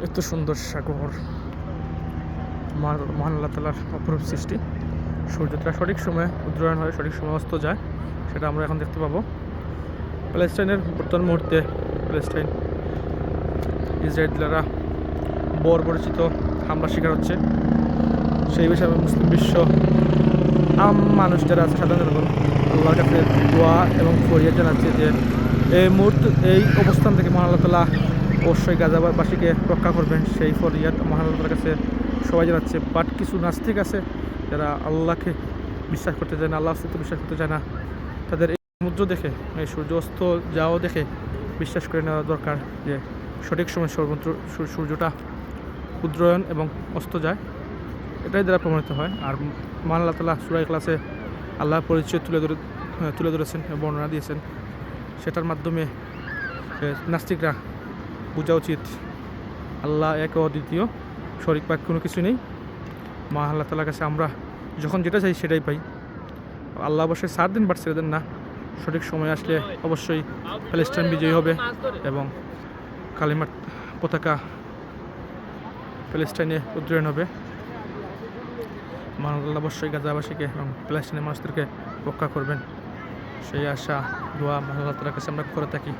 এত সুন্দর সাগর, মহান আল্লাহ তাআলার অপরূপ সৃষ্টি। সূর্যটা সঠিক সময়ে উদয়ন হয়, সঠিক সময় অস্ত যায়, সেটা আমরা এখন দেখতে পাবো। প্যালেস্টাইনের বর্তমান মুহূর্তে প্যালেস্টাইন ইসরায়েলিরা বর্বরচিত হামলা শিকার হচ্ছে। সেই বিষয়ে মুসলিম বিশ্ব মানুষ যারা আছে, সাধারণ জনগণ আল্লাহর কাছে দোয়া এবং ফরিয়াদ জানাচ্ছে যে এই অবস্থান থেকে মহান আল্লাহ তাআলা অবশ্যই গাজাবাসীকে রক্ষা করবেন। সেই ফরিয়াদ মহান আল্লাহ তাআলার কাছে সবাই জানাচ্ছে। বাট কিছু নাস্তিক আছে যারা আল্লাহকে বিশ্বাস করতে চায় না, আল্লাহ অস্তিত্ব বিশ্বাস করতে চায় না, তাদের এই সমুদ্র দেখে, এই সূর্য অস্ত যাওয়া দেখে বিশ্বাস করে নেওয়া দরকার যে সঠিক সময় সূর্যটা উদয়ন এবং অস্ত যায়, এটাই দ্বারা প্রমাণিত হয়। আর মহান আল্লাহ তাআলা সূরা ইখলাসে আল্লাহর পরিচয় তুলে ধরেছেন, বর্ণনা দিয়েছেন। সেটার মাধ্যমে নাস্তিকরা বোঝা উচিত আল্লাহ এক ও অদ্বিতীয়, শরীক পাক কোনো কিছু নেই। মহান আল্লাহ তাআলার কাছে আমরা যখন যেটা চাই সেটাই পাই। আল্লাহ অবশ্যই সাথ দিন, বাট ছেড়ে দেন না। সঠিক সময় আসলে অবশ্যই প্যালেস্টাইন বিজয়ী হবে এবং কালিমার পতাকা প্যালেস্টাইনে উড্ডয়ন হবে। মহান আল্লাহ অবশ্যই গাজাবাসীকে এবং প্যালেস্টাইনের মানুষদেরকে রক্ষা করবেন, সেই আশা দোয়া মহান আল্লাহ তাআলার কাছে আমরা করে থাকি।